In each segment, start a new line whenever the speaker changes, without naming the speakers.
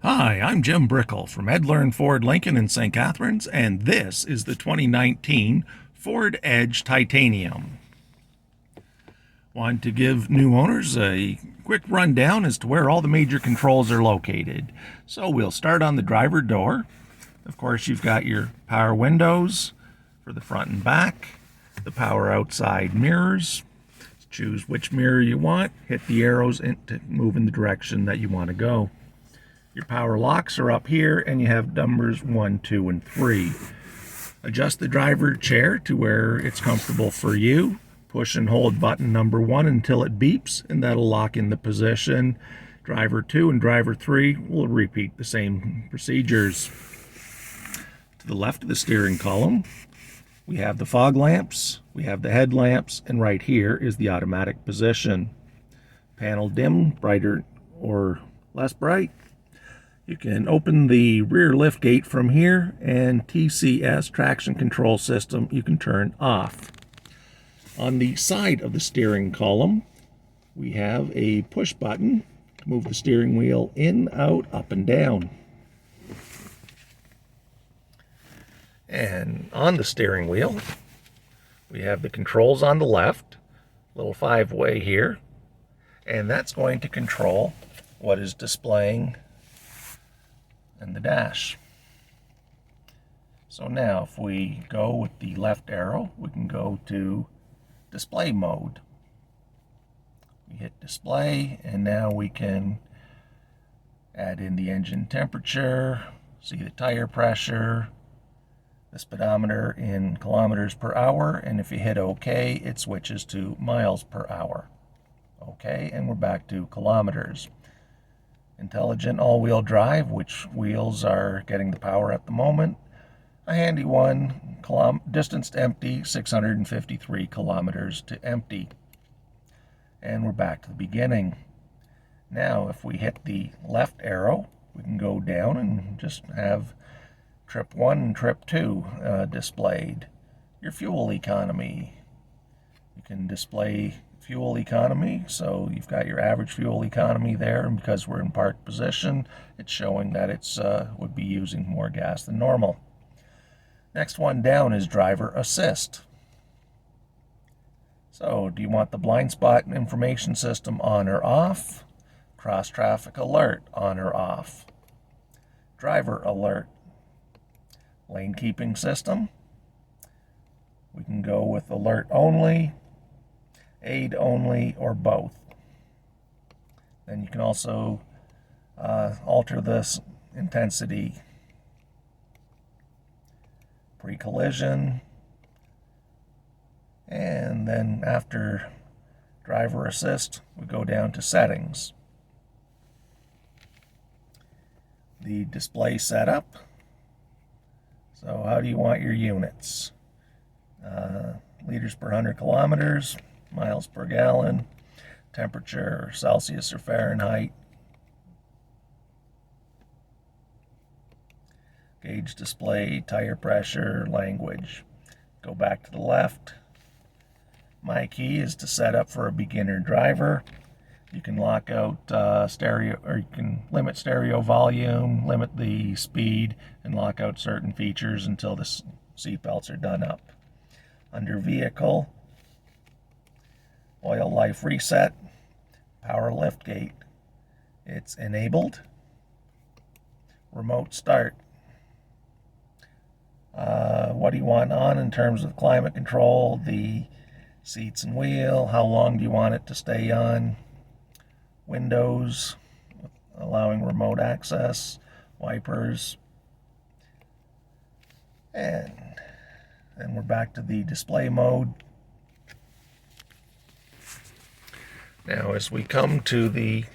Hi, I'm Jim Brickell from Edler Ford Lincoln in St. Catharines, and this is the 2019 Ford Edge Titanium. Wanted to give new owners a quick rundown as to where all the major controls are located. So we'll start on the driver door. Of course, you've got your power windows for the front and back, the power outside mirrors. Choose which mirror you want, hit the arrows to move in the direction that you want to go. Your power locks are up here, and you have numbers 1, 2, and 3. Adjust the driver chair to where it's comfortable for you. Push and hold button number 1 until it beeps, and that'll lock in the position. Driver 2 and driver 3 will repeat the same procedures. To the left of the steering column, we have the fog lamps, we have the headlamps, and right here is the automatic position. Panel dim, brighter or less bright. You can open the rear lift gate from here, and TCS, traction control system, you can turn off. On the side of the steering column, we have a push button to move the steering wheel in, out, up, and down. And on the steering wheel, we have the controls on the left, little 5-way here, and that's going to control what is displaying in the dash. So now if we go with the left arrow, we can go to display mode. We hit display, and now we can add in the engine temperature, see the tire pressure, the speedometer in kilometers per hour, and if you hit OK, it switches to miles per hour. OK, and we're back to kilometers. Intelligent all-wheel drive, which wheels are getting the power at the moment. A handy one, distance to empty, 653 kilometers to empty. And we're back to the beginning. Now, if we hit the left arrow, we can go down and just have trip 1 and trip 2 displayed. Your fuel economy. You can display fuel economy, so you've got your average fuel economy there, and because we're in park position, it's showing that it's would be using more gas than normal. Next one down is driver assist. So do you want the blind spot information system on or off? Cross traffic alert on or off? Driver alert. Lane keeping system. We can go with alert only, aid only, or both. Then you can also alter this intensity. Pre-collision. And then after driver assist, we go down to settings. The display setup. So how do you want your units? Liters per 100 kilometers, miles per gallon, temperature, Celsius or Fahrenheit. Gauge display, tire pressure, language. Go back to the left. My key is to set up for a beginner driver. You can lock out stereo, or you can limit stereo volume, limit the speed, and lock out certain features until the seat belts are done up. Under vehicle, oil life reset, power lift gate. It's enabled. Remote start. What do you want on in terms of climate control, the seats and wheel, how long do you want it to stay on? Windows, allowing remote access, wipers, and then we're back to the display mode. Now as we come to the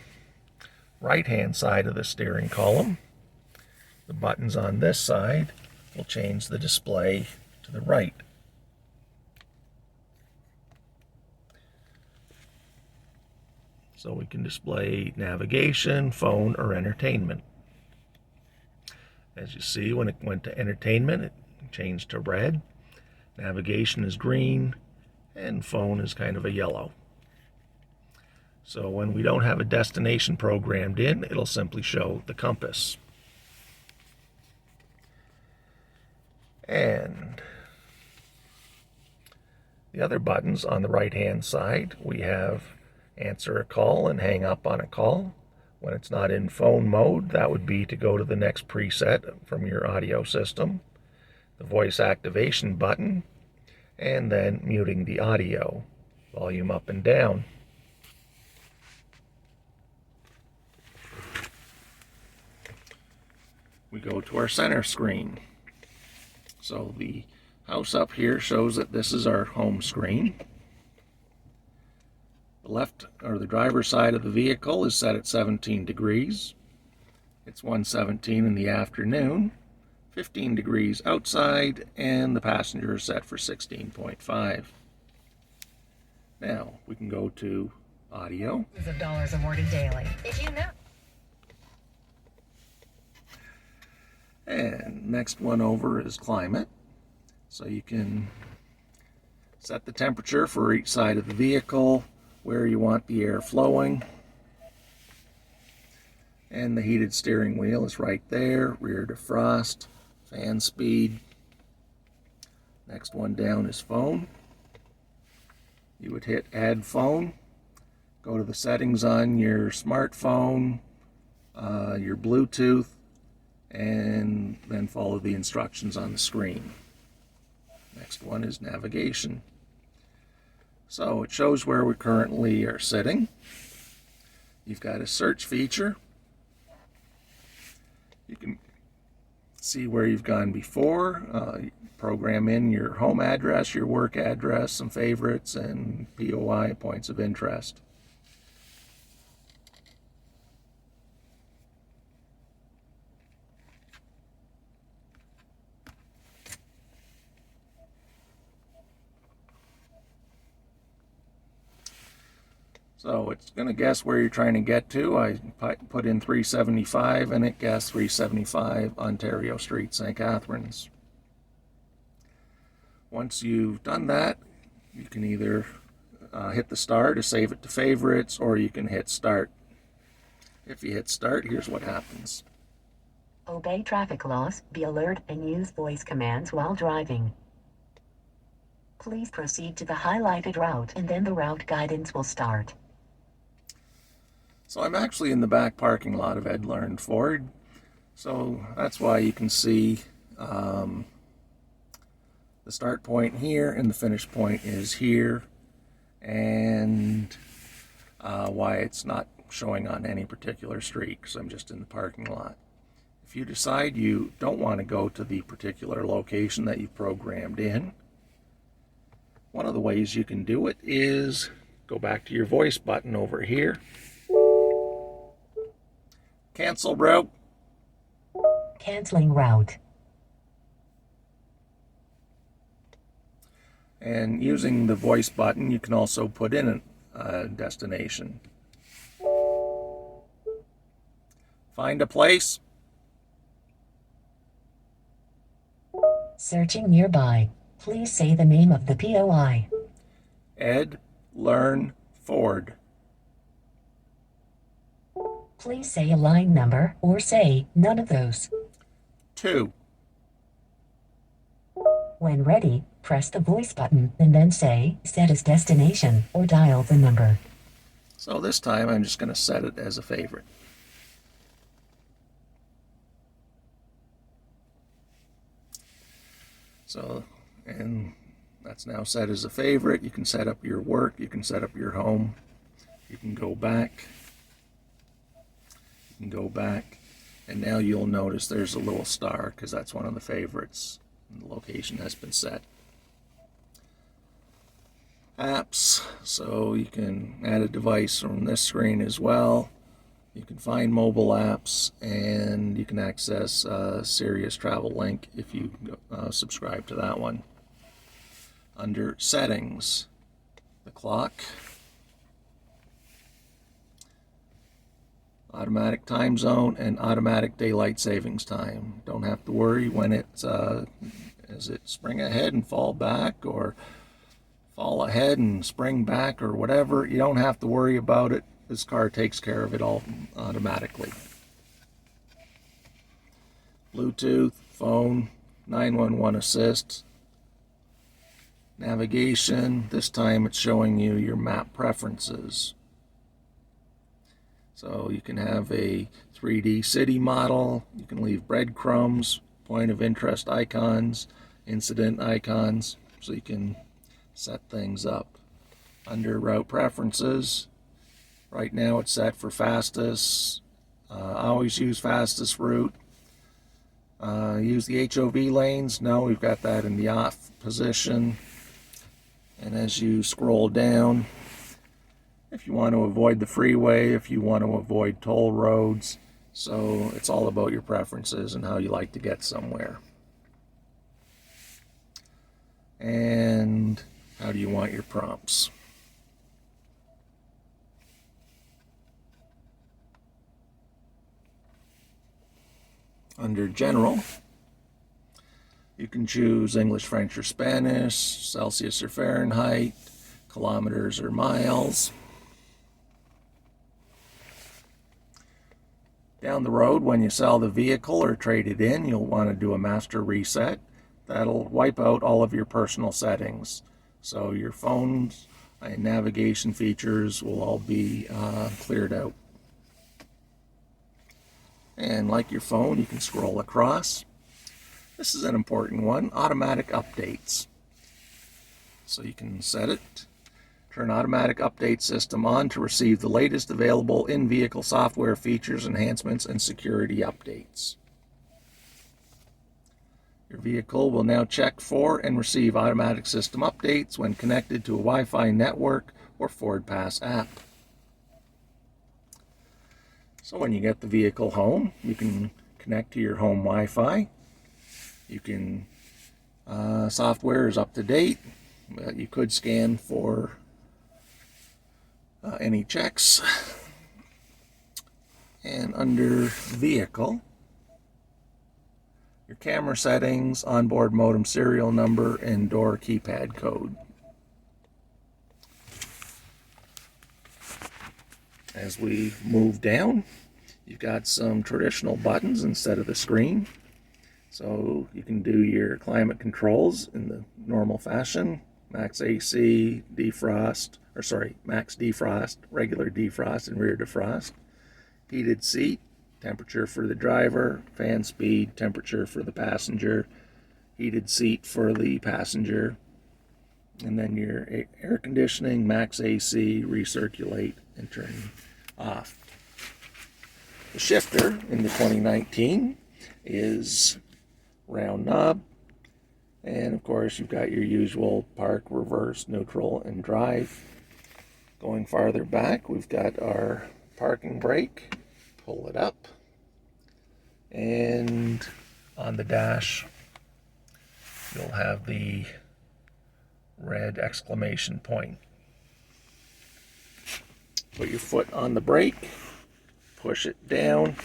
right hand side of the steering column, the buttons on this side will change the display to the right. So we can display navigation, phone, or entertainment. As you see, when it went to entertainment, it changed to red. Navigation is green, and phone is kind of a yellow. So when we don't have a destination programmed in, it'll simply show the compass. And the other buttons on the right-hand side, we have answer a call and hang up on a call. When it's not in phone mode, that would be to go to the next preset from your audio system. The voice activation button, and then muting the audio, volume up and down. We go to our center screen. So the house up here shows that this is our home screen. The left, or the driver's side of the vehicle, is set at 17 degrees. It's 1:17 in the afternoon, 15 degrees outside, and the passenger is set for 16.5. Now we can go to audio.
Of dollars awarded daily. If you know.
And next one over is climate. So you can set the temperature for each side of the vehicle, where you want the air flowing. And the heated steering wheel is right there, rear defrost, fan speed. Next one down is phone. You would hit add phone, go to the settings on your smartphone, your Bluetooth, and then follow the instructions on the screen. Next one is navigation. So it shows where we currently are sitting. You've got a search feature. You can see where you've gone before, program in your home address, your work address, some favorites, and POI, points of interest. So it's going to guess where you're trying to get to. I put in 375 and it guessed 375 Ontario Street, St. Catharines. Once you've done that, you can either hit the star to save it to favorites, or you can hit start. If you hit start, here's what happens.
Obey traffic laws, be alert, and use voice commands while driving. Please proceed to the highlighted route, and then the route guidance will start.
So I'm actually in the back parking lot of Ed Learned Ford. So that's why you can see the start point here and the finish point is here, and why it's not showing on any particular street, because I'm just in the parking lot. If you decide you don't want to go to the particular location that you've programmed in, one of the ways you can do it is go back to your voice button over here. Cancel route.
Canceling route.
And using the voice button, you can also put in a destination. Find a place.
Searching nearby. Please say the name of the POI.
Ed Learn Ford.
Please say a line number, or say none of those.
2.
When ready, press the voice button and then say set as destination or dial the number.
So this time I'm just going to set it as a favorite. So, and that's now set as a favorite. You can set up your work, you can set up your home, you can go back. You can go back, and now you'll notice there's a little star because that's one of the favorites. And the location has been set. Apps, so you can add a device from this screen as well. You can find mobile apps, and you can access Sirius Travel Link if you subscribe to that one. Under settings, the clock, automatic time zone, and automatic daylight savings time. Don't have to worry when it's is it spring ahead and fall back, or fall ahead and spring back, or whatever. You don't have to worry about it. this car takes care of it all automatically. Bluetooth, phone, 911 assist, navigation. This time it's showing you your map preferences. So you can have a 3D city model, you can leave breadcrumbs, point of interest icons, incident icons, so you can set things up. Under route preferences, right now it's set for fastest. I always use fastest route. Use the HOV lanes. No, we've got that in the off position. And as you scroll down, if you want to avoid the freeway, if you want to avoid toll roads, so it's all about your preferences and how you like to get somewhere. And how do you want your prompts? Under General, you can choose English, French, or Spanish, Celsius or Fahrenheit, kilometers or miles. Down the road, when you sell the vehicle or trade it in, you'll want to do a master reset. That'll wipe out all of your personal settings. So your phones and navigation features will all be cleared out. And like your phone, you can scroll across. This is an important one, automatic updates. So you can set it, turn automatic update system on to receive the latest available in-vehicle software features, enhancements, and security updates. Your vehicle will now check for and receive automatic system updates when connected to a Wi-Fi network or FordPass app. So when you get the vehicle home, you can connect to your home Wi-Fi. You can, software is up to date. You could scan for any checks. And under vehicle, your camera settings, onboard modem serial number, and door keypad code. As we move down, you've got some traditional buttons instead of the screen. So you can do your climate controls in the normal fashion. Max AC, defrost, max defrost, regular defrost, and rear defrost. Heated seat, temperature for the driver, fan speed, temperature for the passenger, heated seat for the passenger, and then your air conditioning, max AC, recirculate, and turn off. The shifter in the 2019 is round knob, and of course you've got your usual park, reverse, neutral, and drive. Going farther back, we've got our parking brake. Pull it up, and on the dash you'll have the red exclamation point. Put your foot on the brake, push it down,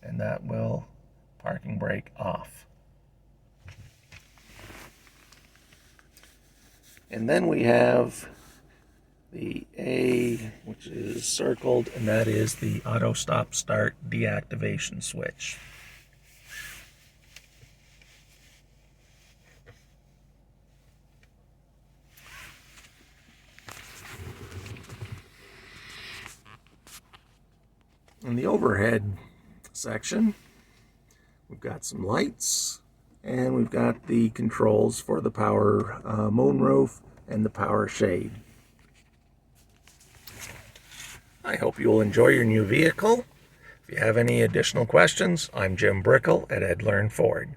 and that will parking brake off. And then we have the A, which is circled, and that is the auto stop start deactivation switch. In the overhead section, we've got some lights, and we've got the controls for the power moonroof and the power shade. I hope you'll enjoy your new vehicle. If you have any additional questions, I'm Jim Brickell at Ed Learn Ford.